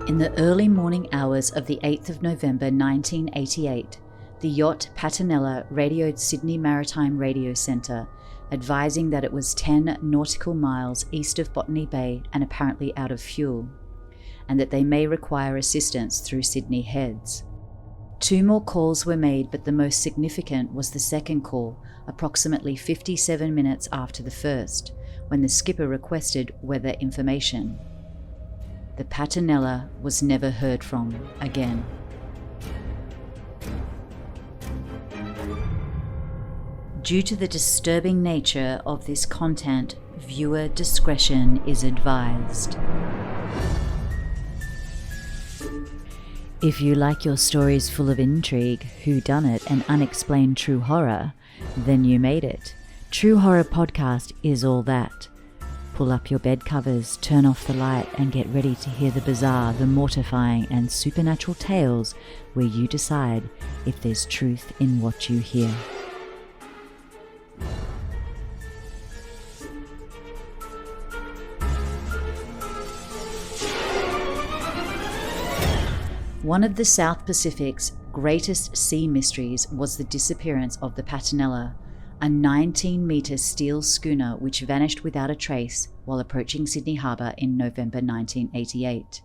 In the early morning hours of the 8th of November 1988, the yacht Patanela radioed Sydney Maritime Radio Centre, advising that it was 10 nautical miles east of Botany Bay and apparently out of fuel, and that they may require assistance through Sydney Heads. 2 more calls were made, but the most significant was the second call, approximately 57 minutes after the first, when the skipper requested weather information. The Patanela was never heard from again. Due to the disturbing nature of this content, viewer discretion is advised. If you like your stories full of intrigue, whodunit, and unexplained true horror, then you made it. True Horror Podcast is all that. Pull up your bed covers, turn off the light, and get ready to hear the bizarre, the mortifying, and supernatural tales where you decide if there's truth in what you hear. One of the South Pacific's greatest sea mysteries was the disappearance of the Patanela, a 19-metre steel schooner which vanished without a trace while approaching Sydney Harbour in November 1988.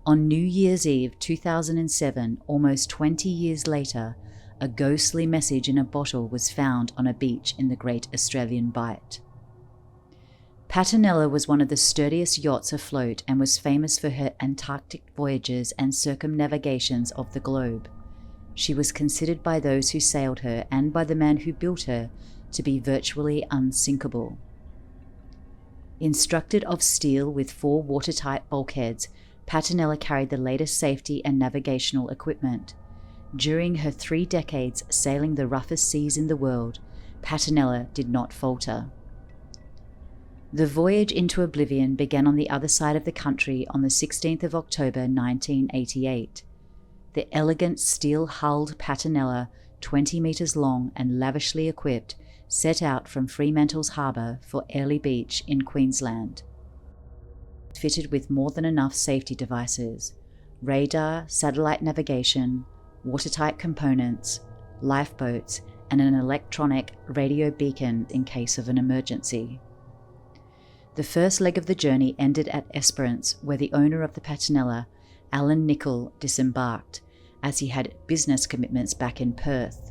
On New Year's Eve 2007, almost 20 years later, a ghostly message in a bottle was found on a beach in the Great Australian Bight. Patanela was one of the sturdiest yachts afloat and was famous for her Antarctic voyages and circumnavigations of the globe. She was considered by those who sailed her and by the man who built her to be virtually unsinkable. Instructed of steel with 4 watertight bulkheads, Patanela carried the latest safety and navigational equipment. During her 3 decades sailing the roughest seas in the world, Patanela did not falter. The voyage into oblivion began on the other side of the country on the 16th of October 1988. The elegant steel-hulled Patanela, 20 metres long and lavishly equipped, set out from Fremantle's Harbour for Airlie Beach in Queensland. Fitted with more than enough safety devices: radar, satellite navigation, watertight components, lifeboats, and an electronic radio beacon in case of an emergency. The first leg of the journey ended at Esperance, where the owner of the Patanela, Alan Nicol, disembarked, as he had business commitments back in Perth.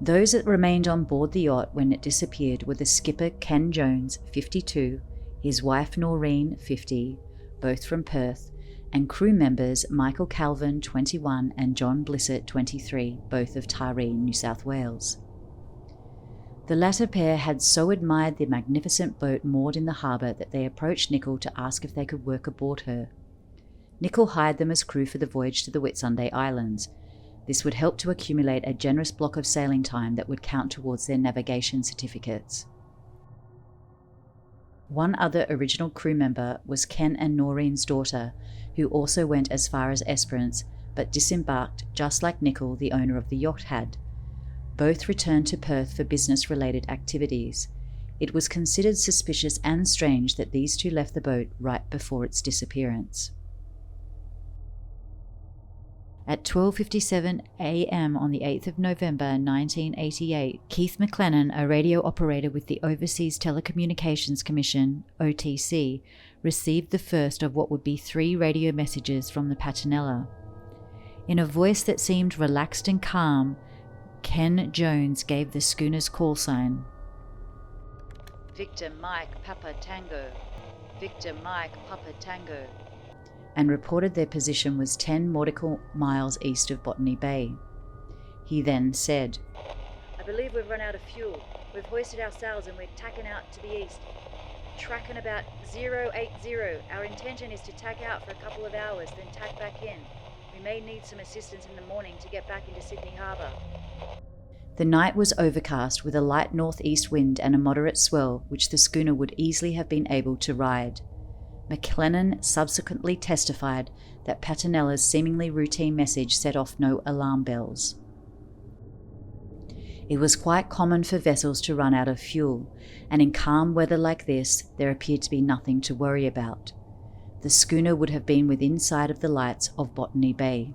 Those that remained on board the yacht when it disappeared were the skipper Ken Jones, 52, his wife Noreen, 50, both from Perth, and crew members Michael Calvin, 21, and John Blissett, 23, both of Taree, New South Wales. The latter pair had so admired the magnificent boat moored in the harbour that they approached Nicol to ask if they could work aboard her. Nicol hired them as crew for the voyage to the Whitsunday Islands. This would help to accumulate a generous block of sailing time that would count towards their navigation certificates. One other original crew member was Ken and Noreen's daughter, who also went as far as Esperance, but disembarked just like Nicol, the owner of the yacht, had. Both returned to Perth for business-related activities. It was considered suspicious and strange that these two left the boat right before its disappearance. At 12:57 a.m. on the 8th of November 1988, Keith McLennan, a radio operator with the Overseas Telecommunications Commission, OTC, received the first of what would be 3 radio messages from the Patanela. In a voice that seemed relaxed and calm, Ken Jones gave the schooner's call sign. Victor Mike Papa Tango, Victor Mike Papa Tango, and reported their position was 10 nautical miles east of Botany Bay. He then said, "I believe we've run out of fuel. We've hoisted our sails and we're tacking out to the east. Tracking about 080. Our intention is to tack out for a couple of hours, then tack back in. We may need some assistance in the morning to get back into Sydney Harbour." The night was overcast with a light northeast wind and a moderate swell, which the schooner would easily have been able to ride. McLennan subsequently testified that Patanela's seemingly routine message set off no alarm bells. It was quite common for vessels to run out of fuel, and in calm weather like this, there appeared to be nothing to worry about. the schooner would have been within sight of the lights of Botany Bay.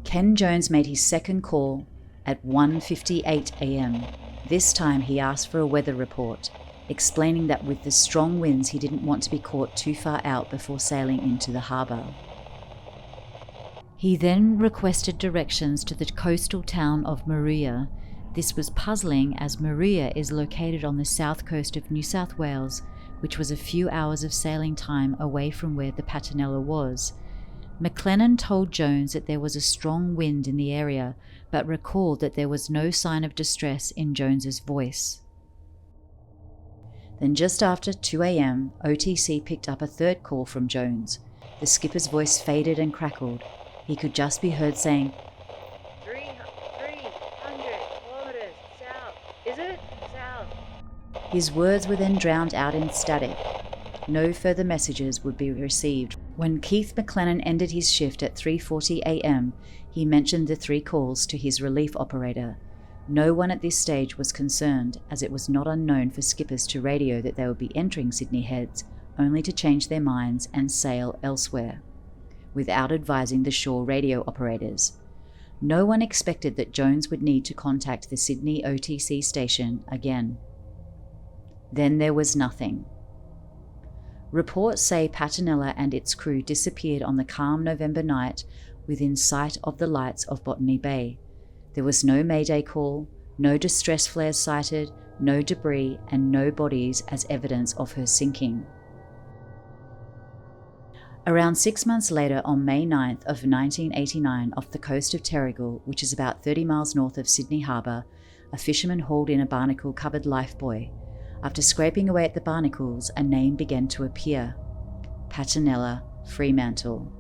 Ken Jones made his second call at 1:58 a.m. This time he asked for a weather report, explaining that with the strong winds he didn't want to be caught too far out before sailing into the harbour. He then requested directions to the coastal town of Maria. This was puzzling as Maria is located on the south coast of New South Wales, which was a few hours of sailing time away from where the Patanela was. McLennan told Jones that there was a strong wind in the area, but recalled that there was no sign of distress in Jones's voice. Then just after 2 a.m, OTC picked up a third call from Jones. The skipper's voice faded and crackled. He could just be heard saying, 300 kilometers south. Is it? South. His words were then drowned out in static. No further messages would be received. When Keith McLennan ended his shift at 3:40 a.m, he mentioned the 3 calls to his relief operator. No one at this stage was concerned, as it was not unknown for skippers to radio that they would be entering Sydney Heads, only to change their minds and sail elsewhere, without advising the shore radio operators. No one expected that Jones would need to contact the Sydney OTC station again. Then there was nothing. Reports say Patanela and its crew disappeared on the calm November night within sight of the lights of Botany Bay. There was no mayday call, no distress flares sighted, no debris, and no bodies as evidence of her sinking. Around 6 months later, on May 9th of 1989, off the coast of Terrigal, which is about 30 miles north of Sydney Harbour, a fisherman hauled in a barnacle-covered lifebuoy. After scraping away at the barnacles, a name began to appear: Patanela Fremantle.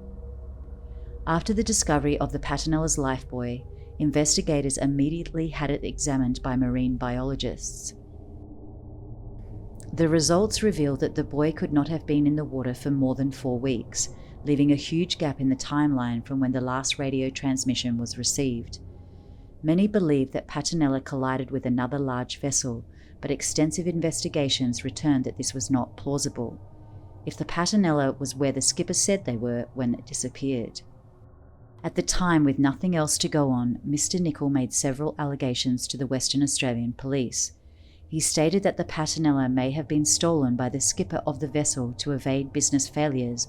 After the discovery of the Patanela's lifebuoy, investigators immediately had it examined by marine biologists. The results revealed that the buoy could not have been in the water for more than 4 weeks, leaving a huge gap in the timeline from when the last radio transmission was received. Many believed that Patanela collided with another large vessel, but extensive investigations returned that this was not plausible. If the Patanela was where the skipper said they were when it disappeared. At the time, with nothing else to go on, Mr. Nicol made several allegations to the Western Australian Police. He stated that the Patanela may have been stolen by the skipper of the vessel to evade business failures,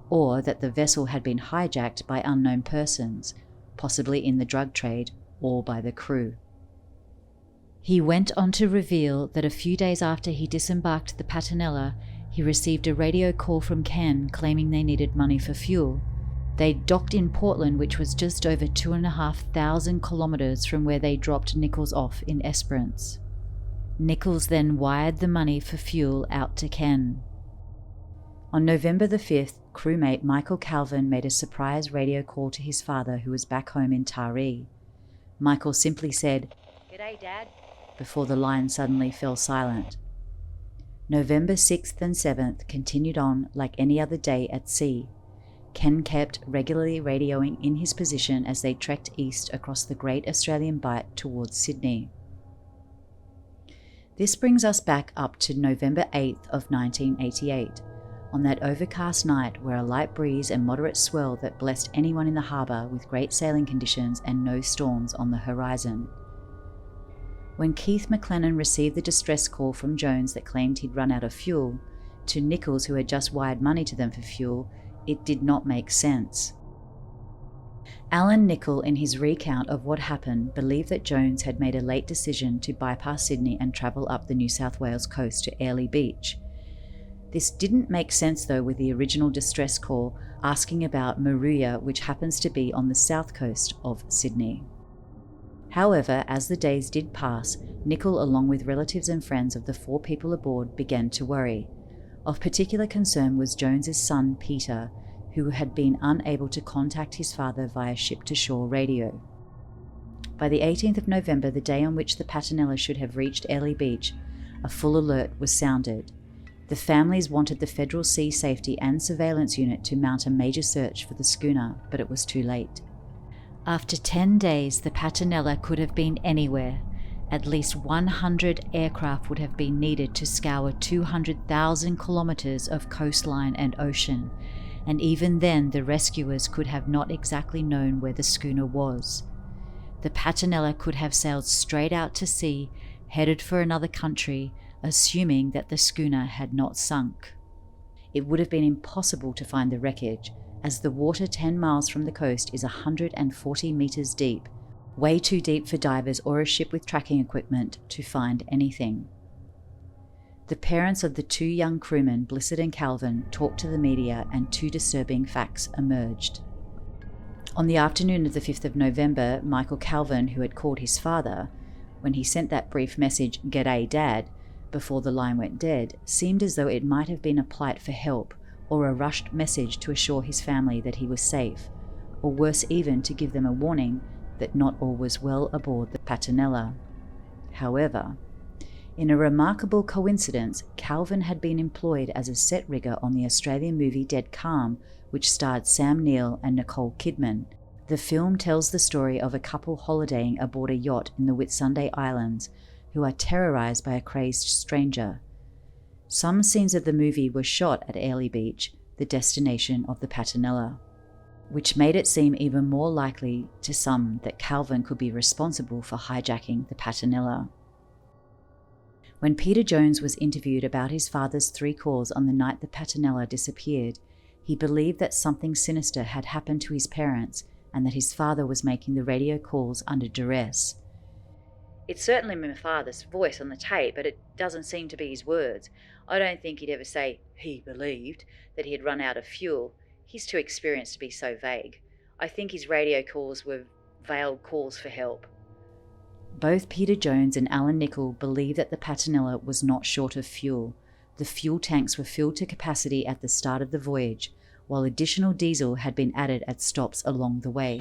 or that the vessel had been hijacked by unknown persons, possibly in the drug trade, or by the crew. He went on to reveal that a few days after he disembarked the Patanela, he received a radio call from Ken claiming they needed money for fuel. They docked in Portland, which was just over 2,500 kilometres from where they dropped Nichols off in Esperance. Nichols then wired the money for fuel out to Ken. On November the 5th, crewmate Michael Calvin made a surprise radio call to his father, who was back home in Taree. Michael simply said, "G'day, Dad," before the line suddenly fell silent. November 6th and 7th continued on like any other day at sea. Ken kept regularly radioing in his position as they trekked east across the Great Australian Bight towards Sydney. This brings us back up to November 8th of 1988, on that overcast night where a light breeze and moderate swell that blessed anyone in the harbour with great sailing conditions and no storms on the horizon. When Keith McLennan received the distress call from Jones that claimed he'd run out of fuel, to Nichols, who had just wired money to them for fuel, it did not make sense. Alan Nicol, in his recount of what happened, believed that Jones had made a late decision to bypass Sydney and travel up the New South Wales coast to Airlie Beach. This didn't make sense though with the original distress call asking about Maria, which happens to be on the south coast of Sydney. However, as the days did pass, Nicol, along with relatives and friends of the 4 people aboard, began to worry. Of particular concern was Jones's son, Peter, who had been unable to contact his father via ship-to-shore radio. By the 18th of November, the day on which the Patanela should have reached Airlie Beach, a full alert was sounded. The families wanted the Federal Sea Safety and Surveillance Unit to mount a major search for the schooner, but it was too late. After 10 days, the Patanela could have been anywhere. At least 100 aircraft would have been needed to scour 200,000 kilometres of coastline and ocean, and even then the rescuers could have not exactly known where the schooner was. The Patanela could have sailed straight out to sea, headed for another country, assuming that the schooner had not sunk. It would have been impossible to find the wreckage, as the water 10 miles from the coast is 140 metres deep, way too deep for divers or a ship with tracking equipment to find anything. The parents of the two young crewmen, Blissett and Calvin, talked to the media and two disturbing facts emerged. On the afternoon of the 5th of November, Michael Calvin, who had called his father, when he sent that brief message, "G'day, Dad," before the line went dead, seemed as though it might have been a plight for help or a rushed message to assure his family that he was safe, or worse even, to give them a warning that not all was well aboard the Patanela. However, in a remarkable coincidence, Calvin had been employed as a set rigger on the Australian movie Dead Calm, which starred Sam Neill and Nicole Kidman. The film tells the story of a couple holidaying aboard a yacht in the Whitsunday Islands who are terrorised by a crazed stranger. Some scenes of the movie were shot at Airlie Beach, the destination of the Patanela, which made it seem even more likely to some that Calvin could be responsible for hijacking the Patanela. When Peter Jones was interviewed about his father's 3 calls on the night the Patanela disappeared, he believed that something sinister had happened to his parents and that his father was making the radio calls under duress. "It's certainly my father's voice on the tape, but it doesn't seem to be his words. I don't think he'd ever say he believed that he had run out of fuel. He's too experienced to be so vague. I think his radio calls were veiled calls for help." Both Peter Jones and Alan Nicol believe that the Patanela was not short of fuel. The fuel tanks were filled to capacity at the start of the voyage, while additional diesel had been added at stops along the way.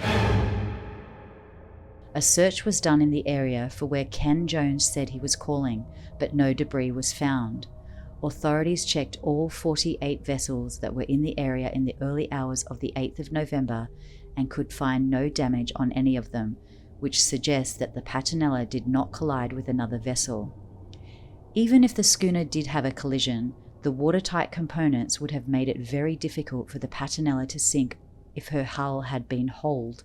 A search was done in the area for where Ken Jones said he was calling, but no debris was found. Authorities checked all 48 vessels that were in the area in the early hours of the 8th of November and could find no damage on any of them, which suggests that the Patanela did not collide with another vessel. Even if the schooner did have a collision, the watertight components would have made it very difficult for the Patanela to sink if her hull had been holed.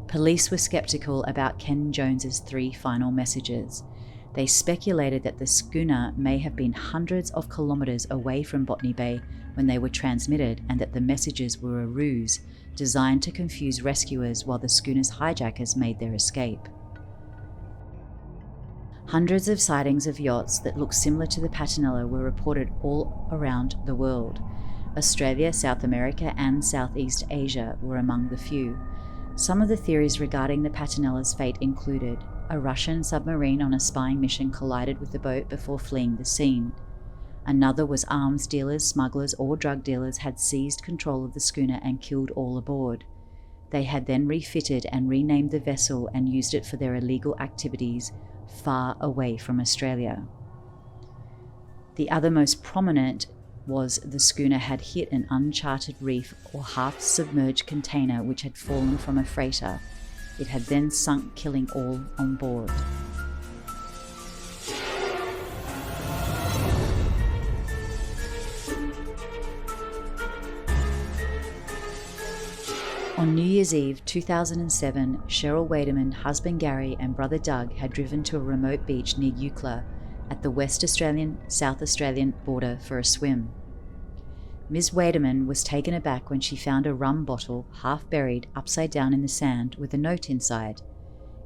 Police were skeptical about Ken Jones's 3 final messages. They speculated that the schooner may have been hundreds of kilometres away from Botany Bay when they were transmitted, and that the messages were a ruse designed to confuse rescuers while the schooner's hijackers made their escape. Hundreds of sightings of yachts that looked similar to the Patanela were reported all around the world. Australia, South America, and Southeast Asia were among the few. Some of the theories regarding the Patanela's fate included a Russian submarine on a spying mission collided with the boat before fleeing the scene. Another was arms dealers, smugglers, or drug dealers had seized control of the schooner and killed all aboard. They had then refitted and renamed the vessel and used it for their illegal activities far away from Australia. The other most prominent was the schooner had hit an uncharted reef or half-submerged container which had fallen from a freighter. It had then sunk, killing all on board. On New Year's Eve 2007, Cheryl Wademan, husband Gary and brother Doug had driven to a remote beach near Eucla at the West Australian-South Australian border for a swim. Ms. Wademan was taken aback when she found a rum bottle half buried upside down in the sand with a note inside.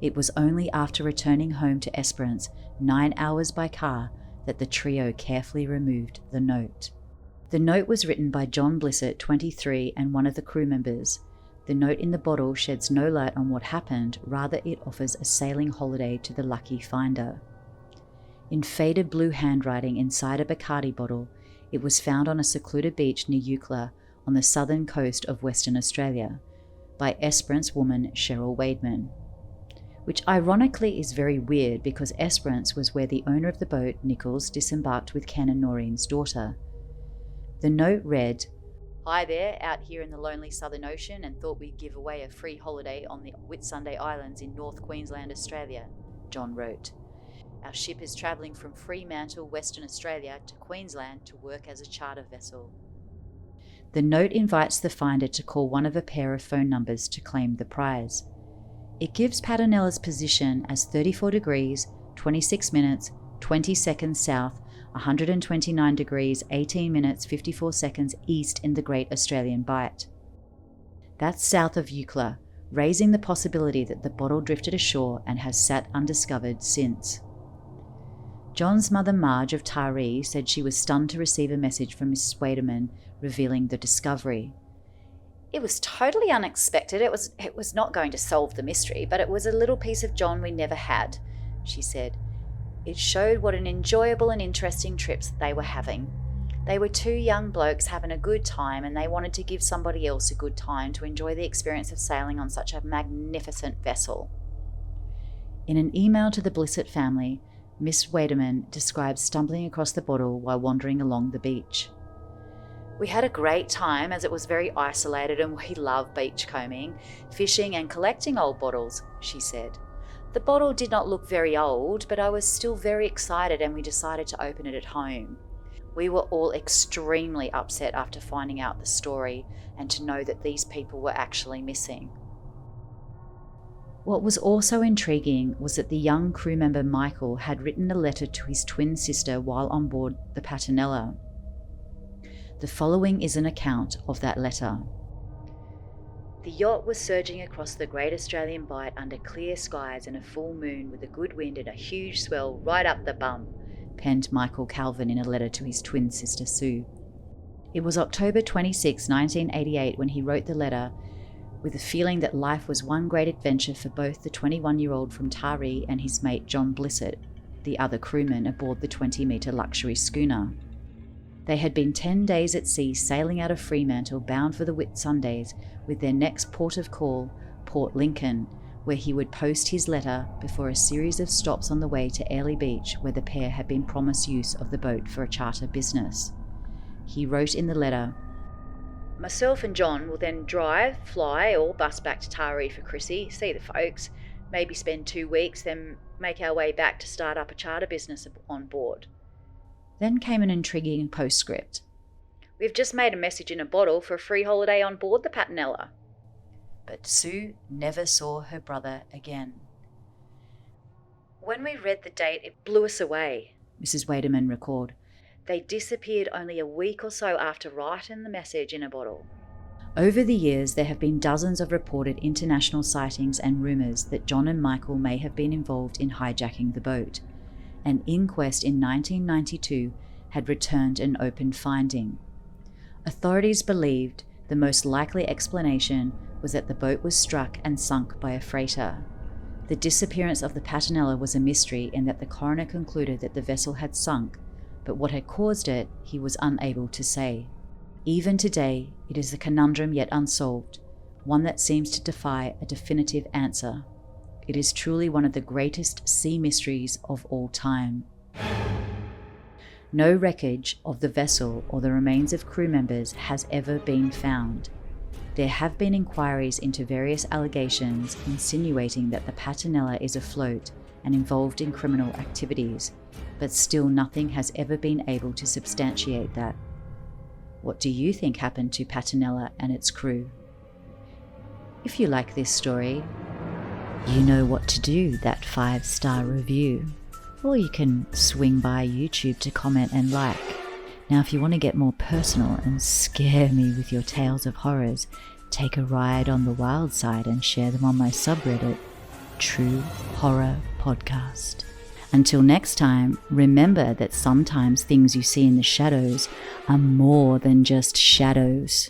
It was only after returning home to Esperance, 9 hours by car, that the trio carefully removed the note. The note was written by John Blissett, 23, and one of the crew members. The note in the bottle sheds no light on what happened, rather it offers a sailing holiday to the lucky finder. In faded blue handwriting inside a Bacardi bottle, it was found on a secluded beach near Eucla on the southern coast of Western Australia by Esperance woman Cheryl Wademan, which ironically is very weird because Esperance was where the owner of the boat, Nichols, disembarked with Ken and Noreen's daughter. The note read, Hi there, out here in the lonely Southern Ocean, and thought we'd give away a free holiday on the Whitsunday Islands in North Queensland, Australia, John wrote. Our ship is travelling from Fremantle, Western Australia to Queensland to work as a charter vessel. The note invites the finder to call one of a pair of phone numbers to claim the prize. It gives Patanela's position as 34 degrees, 26 minutes, 20 seconds south, 129 degrees, 18 minutes, 54 seconds east in the Great Australian Bight. That's south of Eucla, raising the possibility that the bottle drifted ashore and has sat undiscovered since. John's mother Marge of Taree said she was stunned to receive a message from Mrs. Waderman revealing the discovery. It was totally unexpected. It was not going to solve the mystery, but it was a little piece of John we never had, she said. It showed what an enjoyable and interesting trips they were having. They were two young blokes having a good time, and they wanted to give somebody else a good time to enjoy the experience of sailing on such a magnificent vessel. In an email to the Blissett family, Miss Waderman describes stumbling across the bottle while wandering along the beach. We had a great time as it was very isolated and we love beachcombing, fishing and collecting old bottles, she said. The bottle did not look very old, but I was still very excited and we decided to open it at home. We were all extremely upset after finding out the story and to know that these people were actually missing. What was also intriguing was that the young crew member Michael had written a letter to his twin sister while on board the Patanela. The following is an account of that letter. The yacht was surging across the Great Australian Bight under clear skies and a full moon with a good wind and a huge swell right up the bum, penned Michael Calvin in a letter to his twin sister Sue. It was October 26, 1988 when he wrote the letter, with a feeling that life was one great adventure for both the 21-year-old from Taree and his mate John Blissett, the other crewman aboard the 20-metre luxury schooner. They had been 10 days at sea sailing out of Fremantle bound for the Whitsundays, with their next port of call, Port Lincoln, where he would post his letter before a series of stops on the way to Airlie Beach, where the pair had been promised use of the boat for a charter business. He wrote in the letter, "Myself and John will then drive, fly or bus back to Taree for Chrissy, see the folks, maybe spend 2 weeks, then make our way back to start up a charter business on board." Then came an intriguing postscript. "We've just made a message in a bottle for a free holiday on board the Patanela." But Sue never saw her brother again. "When we read the date, it blew us away," Mrs. Waderman recalled. "They disappeared only a week or so after writing the message in a bottle." Over the years, there have been dozens of reported international sightings and rumours that John and Michael may have been involved in hijacking the boat. An inquest in 1992 had returned an open finding. Authorities believed the most likely explanation was that the boat was struck and sunk by a freighter. The disappearance of the Patanela was a mystery in that the coroner concluded that the vessel had sunk, but what had caused it, he was unable to say. Even today, it is a conundrum yet unsolved, one that seems to defy a definitive answer. It is truly one of the greatest sea mysteries of all time. No wreckage of the vessel or the remains of crew members has ever been found. There have been inquiries into various allegations insinuating that the Patanela is afloat and involved in criminal activities, but still nothing has ever been able to substantiate that. What do you think happened to Patanela and its crew? If you like this story, you know what to do, that 5-star review. Or you can swing by YouTube to comment and like. Now, if you want to get more personal and scare me with your tales of horrors, take a ride on the wild side and share them on my subreddit, True Horror Podcast. Until next time, remember that sometimes things you see in the shadows are more than just shadows.